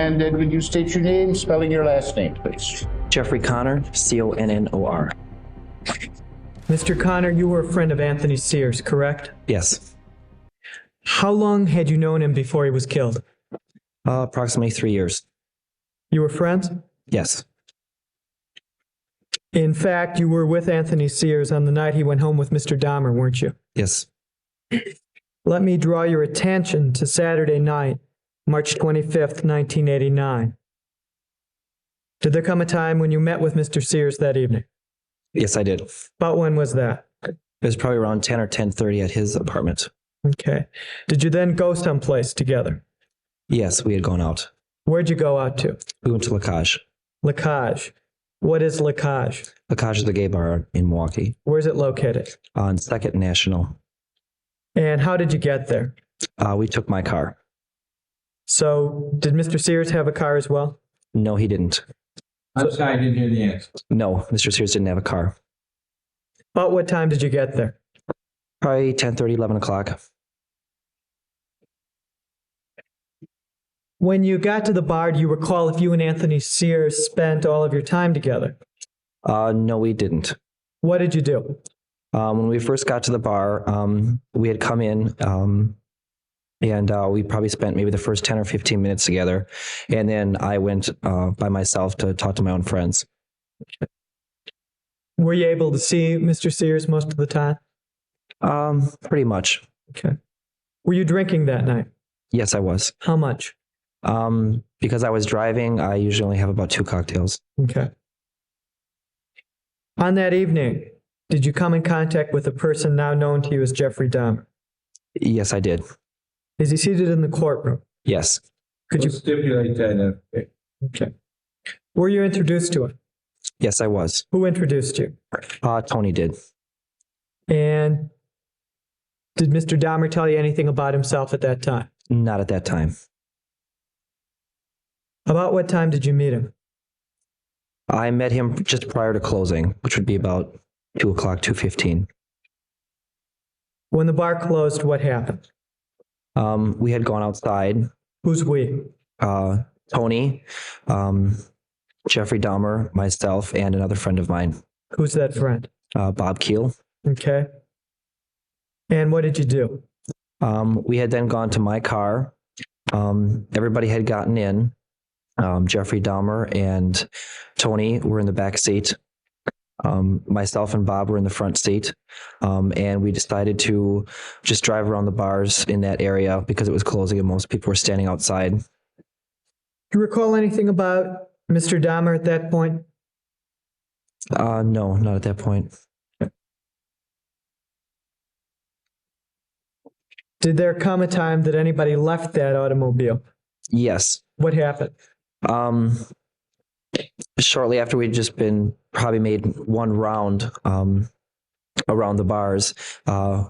And then would you state your name, spelling your last name, please? Jeffrey Connor, Connor. Mr. Connor, you were a friend of Anthony Sears, correct? Yes. How long had you known him before he was killed? Approximately 3 years. You were friends? Yes. In fact, you were with Anthony Sears on the night he went home with Mr. Dahmer, weren't you? Yes. Let me draw your attention to Saturday night, March 25th, 1989. Did there come a time when you met with Mr. Sears that evening? Yes, I did. About when was that? It was probably around 10 or 10:30 at his apartment. Okay. Did you then go someplace together? Yes, we had gone out. Where'd you go out to? We went to Lacage. Lacage. What is Lacage? Lacage is the gay bar in Milwaukee. Where's it located? On 2nd National. And how did you get there? We took my car. So, did Mr. Sears have a car as well? No, he didn't. I'm sorry, I didn't hear the answer. No, Mr. Sears didn't have a car. About what time did you get there? Probably 10:30, 11 o'clock. When you got to the bar, do you recall if you and Anthony Sears spent all of your time together? No, we didn't. What did you do? When we first got to the bar, we had come in, and we probably spent maybe the first 10 or 15 minutes together. And then I went by myself to talk to my own friends. Were you able to see Mr. Sears most of the time? Pretty much. Okay. Were you drinking that night? Yes, I was. How much? Because I was driving, I usually only have about 2 cocktails. Okay. On that evening, did you come in contact with a person now known to you as Jeffrey Dahmer? Yes, I did. Is he seated in the courtroom? Yes. Could you stipulate that? Okay. Were you introduced to him? Yes, I was. Who introduced you? Tony did. And did Mr. Dahmer tell you anything about himself at that time? Not at that time. About what time did you meet him? I met him just prior to closing, which would be about 2 o'clock, 2:15. When the bar closed, what happened? We had gone outside. Who's we? Tony, Jeffrey Dahmer, myself, and another friend of mine. Who's that friend? Bob Keel. Okay. And what did you do? We had then gone to my car. Everybody had gotten in. Jeffrey Dahmer and Tony were in the back seat. Myself and Bob were in the front seat. And we decided to just drive around the bars in that area because it was closing and most people were standing outside. Do you recall anything about Mr. Dahmer at that point? No, not at that point. Did there come a time that anybody left that automobile? Yes. What happened? Shortly after we'd just been probably made one round around the bars,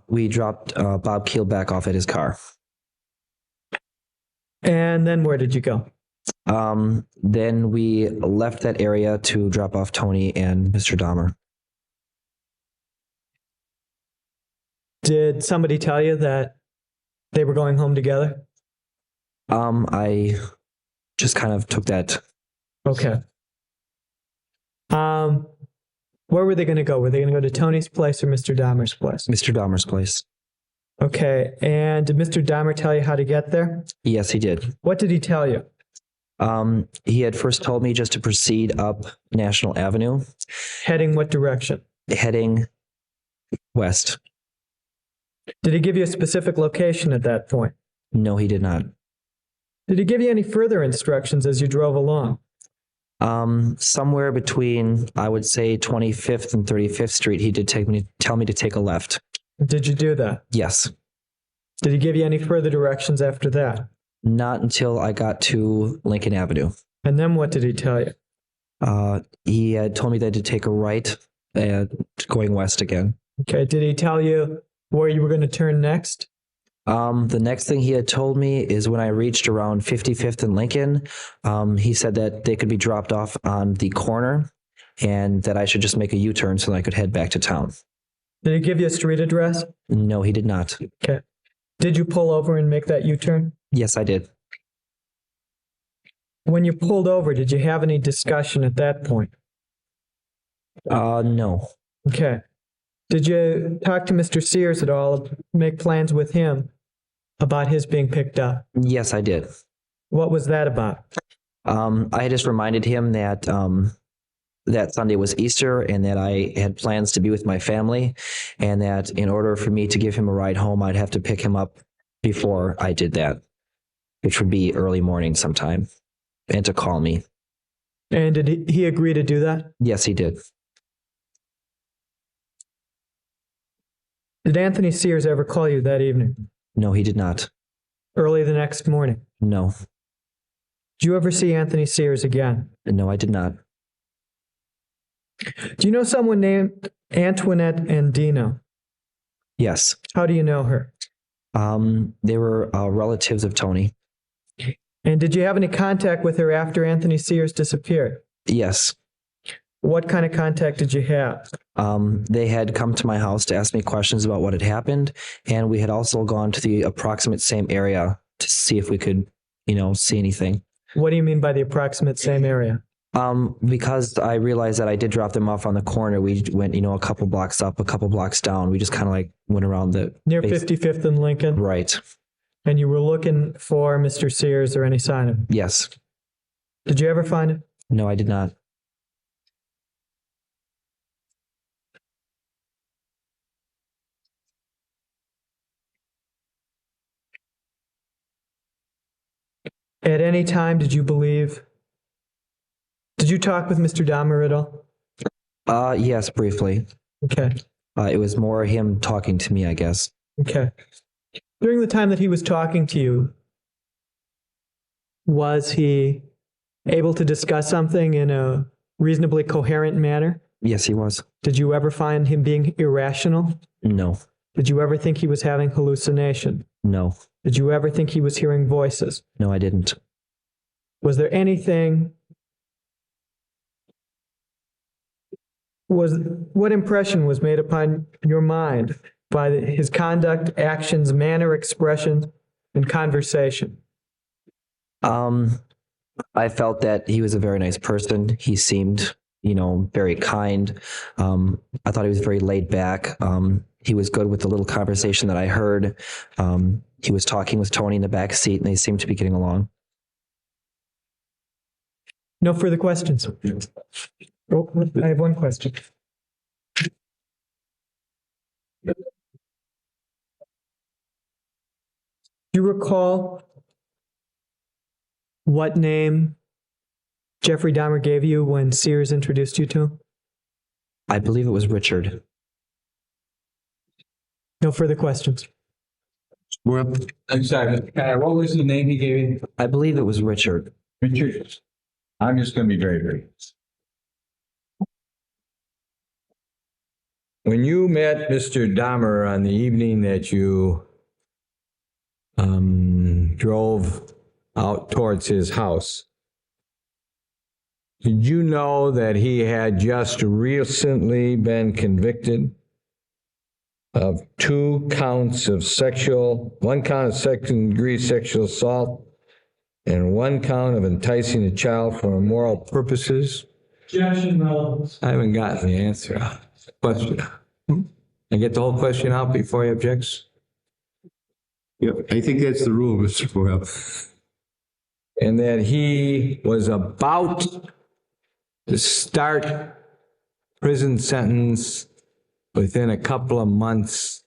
we dropped Bob Keel back off at his car. And then where did you go? Then we left that area to drop off Tony and Mr. Dahmer. Did somebody tell you that they were going home together? I just kind of took that. Okay. Where were they going to go? Were they going to go to Tony's place or Mr. Dahmer's place? Mr. Dahmer's place. Okay. And did Mr. Dahmer tell you how to get there? Yes, he did. What did he tell you? He had first told me just to proceed up National Avenue. Heading what direction? Heading west. Did he give you a specific location at that point? No, he did not. Did he give you any further instructions as you drove along? Somewhere between, I would say, 25th and 35th Street, he did tell me to take a left. Did you do that? Yes. Did he give you any further directions after that? Not until I got to Lincoln Avenue. And then what did he tell you? He had told me that to take a right, going west again. Okay. Did he tell you where you were going to turn next? The next thing he had told me is when I reached around 55th and Lincoln, he said that they could be dropped off on the corner and that I should just make a U-turn so that I could head back to town. Did he give you a street address? No, he did not. Okay. Did you pull over and make that U-turn? Yes, I did. When you pulled over, did you have any discussion at that point? No. Okay. Did you talk to Mr. Sears at all, make plans with him about his being picked up? Yes, I did. What was that about? I just reminded him that that Sunday was Easter and that I had plans to be with my family, and that in order for me to give him a ride home, I'd have to pick him up before I did that, which would be early morning sometime, and to call me. And did he agree to do that? Yes, he did. Did Anthony Sears ever call you that evening? No, he did not. Early the next morning? No. Did you ever see Anthony Sears again? No, I did not. Do you know someone named Antoinette Andino? Yes. How do you know her? They were relatives of Tony. And did you have any contact with her after Anthony Sears disappeared? Yes. What kind of contact did you have? They had come to my house to ask me questions about what had happened, and we had also gone to the approximate same area to see if we could, see anything. What do you mean by the approximate same area? Because I realized that I did drop them off on the corner. We went, a couple blocks up, a couple blocks down. We just kind of went around the... Near 55th and Lincoln? Right. And you were looking for Mr. Sears or any sign of him? Yes. Did you ever find him? No, I did not. At any time, did you talk with Mr. Dahmer at all? Yes, briefly. Okay. It was more him talking to me, I guess. Okay. During the time that he was talking to you, was he able to discuss something in a reasonably coherent manner? Yes, he was. Did you ever find him being irrational? No. Did you ever think he was having hallucination? No. Did you ever think he was hearing voices? No, I didn't. Was there anything... What impression was made upon your mind by his conduct, actions, manner, expression, and conversation? I felt that he was a very nice person. He seemed, very kind. I thought he was very laid back. He was good with the little conversation that I heard. He was talking with Tony in the back seat, and they seemed to be getting along. No further questions. Oh, I have one question. Do you recall what name Jeffrey Dahmer gave you when Sears introduced you to him? I believe it was Richard. No further questions. Well, I'm sorry, Mr. Connor, what was the name he gave you? I believe it was Richard. Richard. I'm just going to be very brief. When you met Mr. Dahmer on the evening that you drove out towards his house, did you know that he had just recently been convicted of 2 counts of one count of second-degree sexual assault and 1 count of enticing a child for immoral purposes? Objection, relevance. I haven't gotten the answer out. Question. I get the whole question out before he objects? Yep, I think that's the rule, Mr. Boyle. And that he was about to start prison sentence within a couple of months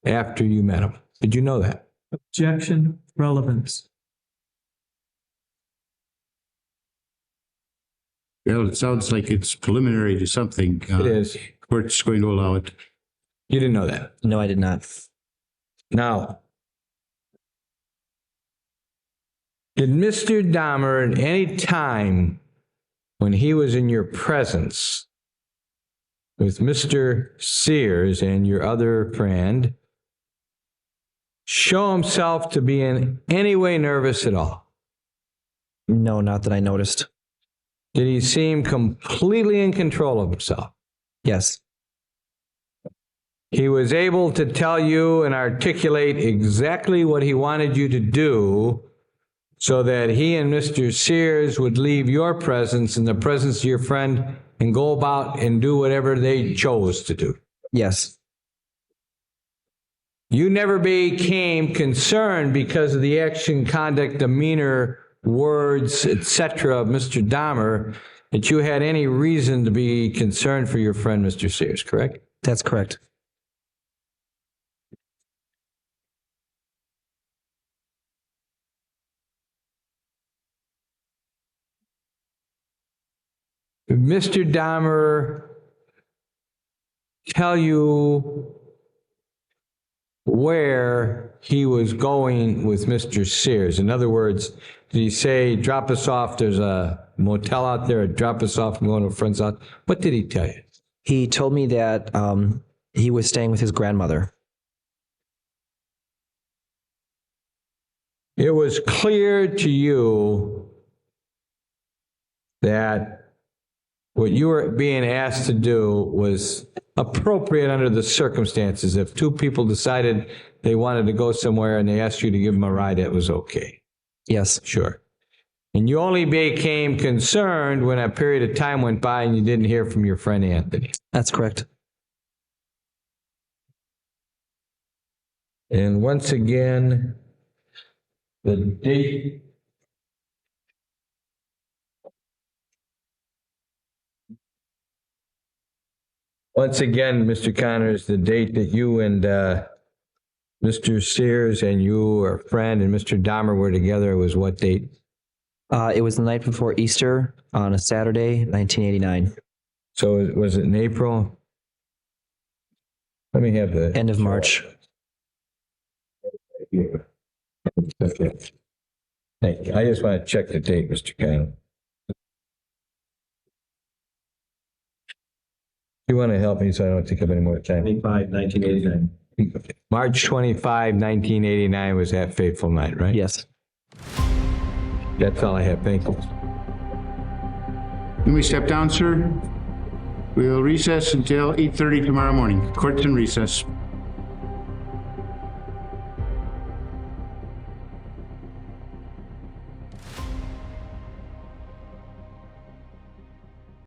after you met him. Did you know that? Objection, relevance. Well, it sounds like it's preliminary to something. It is. Court's going to allow it. You didn't know that. No, I did not. Now, did Mr. Dahmer at any time when he was in your presence with Mr. Sears and your other friend show himself to be in any way nervous at all? No, not that I noticed. Did he seem completely in control of himself? Yes. He was able to tell you and articulate exactly what he wanted you to do so that he and Mr. Sears would leave your presence in the presence of your friend and go about and do whatever they chose to do. Yes. You never became concerned because of the action, conduct, demeanor, words, etc. of Mr. Dahmer that you had any reason to be concerned for your friend, Mr. Sears, correct? That's correct. Did Mr. Dahmer tell you where he was going with Mr. Sears? In other words, did he say, drop us off, there's a motel out there, drop us off, I'm going to a friend's house? What did he tell you? He told me that he was staying with his grandmother. It was clear to you that what you were being asked to do was appropriate under the circumstances. If two people decided they wanted to go somewhere and they asked you to give them a ride, it was okay. Yes. Sure. And you only became concerned when a period of time went by and you didn't hear from your friend Anthony. That's correct. And once again, the date. Once again, Mr. Connors, the date that you and Mr. Sears and you, or friend, and Mr. Dahmer were together was what date? It was the night before Easter on a Saturday, 1989. So was it in April? Let me have the End of March. Okay. Thank you. I just want to check the date, Mr. Connors. You want to help me so I don't take up any more time? 25, 1989. March 25, 1989 was that fateful night, right? Yes. That's all I have. Thank you. Can we step down, sir? We'll recess until 8:30 tomorrow morning. Court's in recess.